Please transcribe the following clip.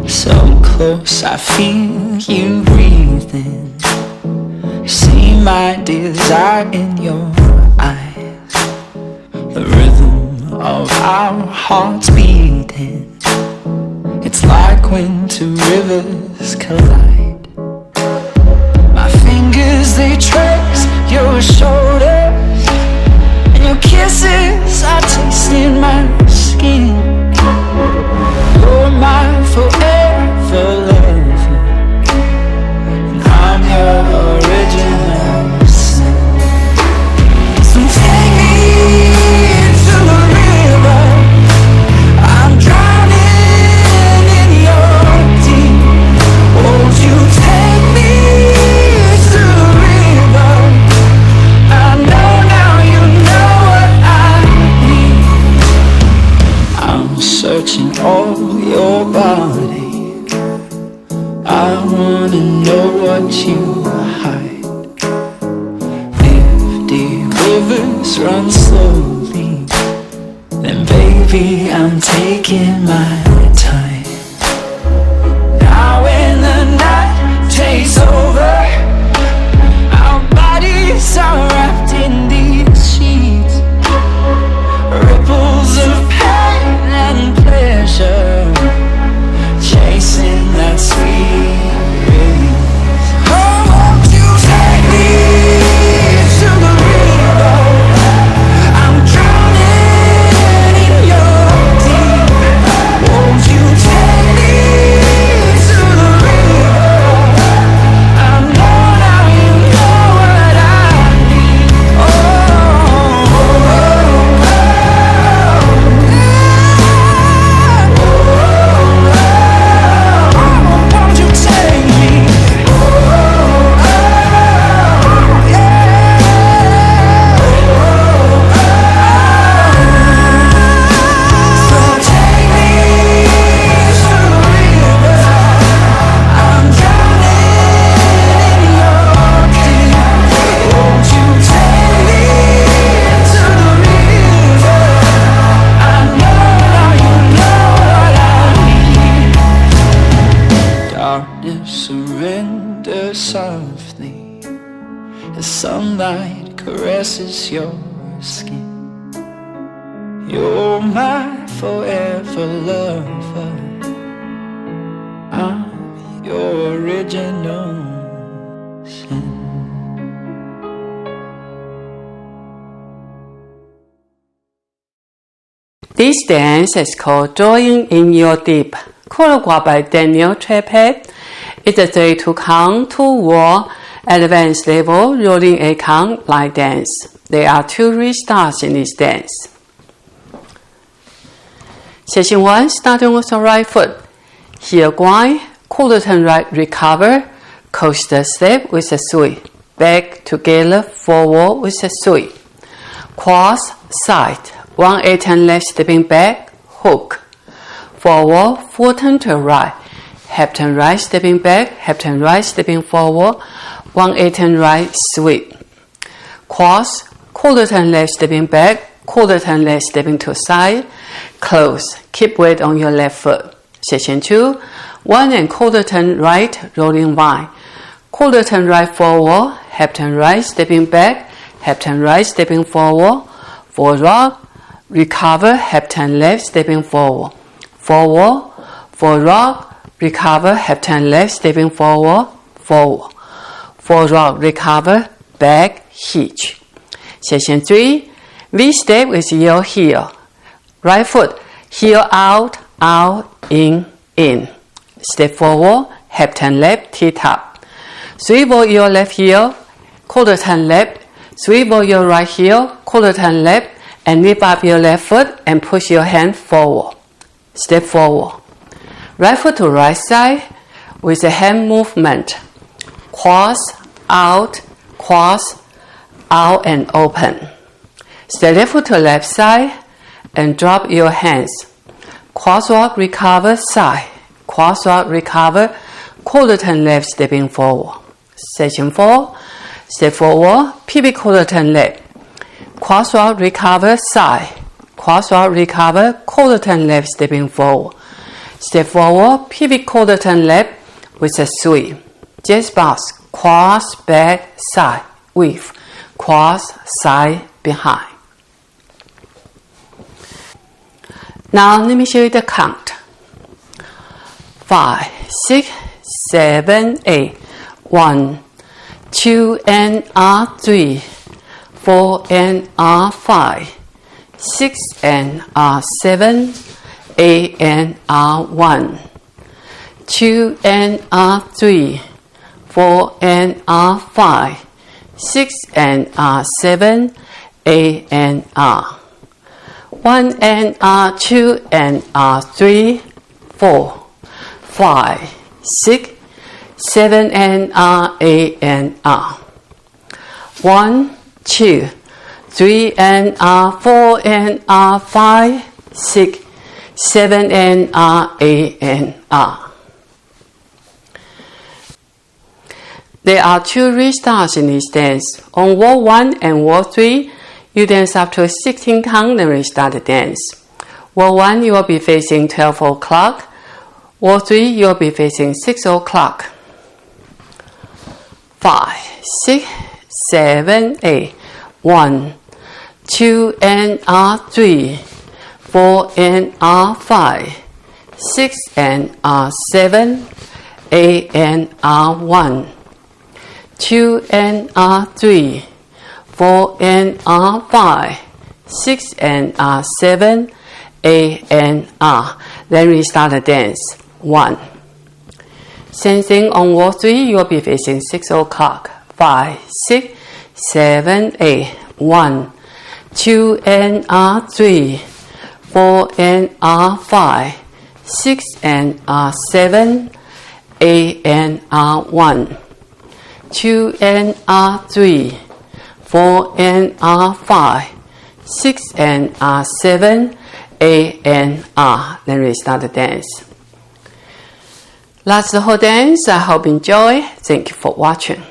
So close, I feel you breathing. See my desire in your eyes. The rhythm of our hearts beating. It's like when two rivers collide. My fingers, they trace your shoulders, and your kisses are tasting my skin. You're my forever lover, and I'm your original sin. So take me to the river, I'm drowning in your deep. Won't you take me to the river? I know now you know what I need. I'm searching all your body. I wanna know what you hide. If the rivers run slowly, then baby I'm taking my time. Now when the night takes over, our bodies are wrapped in these sheets. Ripples of pain and pleasure, chasing that sweet release. Oh, won't you take me to the river? I'm drowning in your deep. Won't you take me to the river? I know now you know what I need. Oh, won't you take me? So take me to the river. I'm drowning in your deep. Won't you take me to the river? I know now you know what I need. Darkness, surrender softly as sunlight caresses your skin. You're my forever lover. I'm your original sin. This dance is called Drawing in Your Deep, choreographed by Daniel Trepat. It's a 3-2 count, 2-wall, advanced level, rolling a count line dance. There are 2 restarts in this dance. Session 1, starting with the right foot. Heel grind, quarter turn right, recover, coaster step with a sweep. Back together, forward with a sweep. Cross, side, 1/8 turn left, stepping back, hook. Forward, 4 turn to right. Half turn right, stepping back, half turn right, stepping forward, 1/8 turn right, sweep. Cross, quarter turn left, stepping back, quarter turn left, stepping to side, close. Keep weight on your left foot. Section 2, 1/4 turn right, rolling vine. Quarter turn right forward, half turn right, stepping back, half turn right, stepping forward, 4 rock, recover, half turn left, stepping forward, forward, 4 rock, recover, half turn left, stepping forward, forward, 4 rock, recover, back, hitch. Section 3, V-step with your heel. Right foot, heel out, out, in. Step forward, half turn left, T-top. Swivel your left heel, quarter turn left, swivel your right heel, quarter turn left, and lift up your left foot and push your hand forward. Step forward. Right foot to right side with a hand movement. Cross, out, and open. Step left foot to left side and drop your hands. Crosswalk, recover, side. Crosswalk, recover, quarter turn left, stepping forward. Section 4, step forward, pivot quarter turn left. Crosswalk, recover, side. Crosswalk, recover, quarter turn left, stepping forward. Step forward, pivot quarter turn left with a sweep. Just bounce, cross, back, side, with, cross, side, behind. Now let me show you the count. 5, 6, 7, 8. 1, 2 and 3, 4 and 5, 6 and 7, 8 and 1, 2 and 3, 4 and 5, 6 and 7, 8 and 1 and 2 and 3, 4, 5, 6, 7 and 8 and 1, 2, 3 and 4 and 5, 6, 7 and 8 and There are 2 restarts in this dance. On wall 1 and wall 3, you dance up to 16 count and restart the dance. Wall 1, you will be facing 12 o'clock. Wall 3, you will be facing 6 o'clock. 5, 6, 7, 8. 1, 2 and 3, 4 and 5, 6 and 7, 8 and 1, 2 and 3, 4 and 5, 6 and 7, 8 and Then restart the dance. 1. Same thing on wall 3, you will be facing 6 o'clock. 5, 6, 7, 8. 1, 2 and 3, 4 and 5, 6 and 7, 8 and 1, 2 and 3, 4 and 5, 6 and 7, 8 and Then restart the dance. That's the whole dance. I hope you enjoy. Thank you for watching.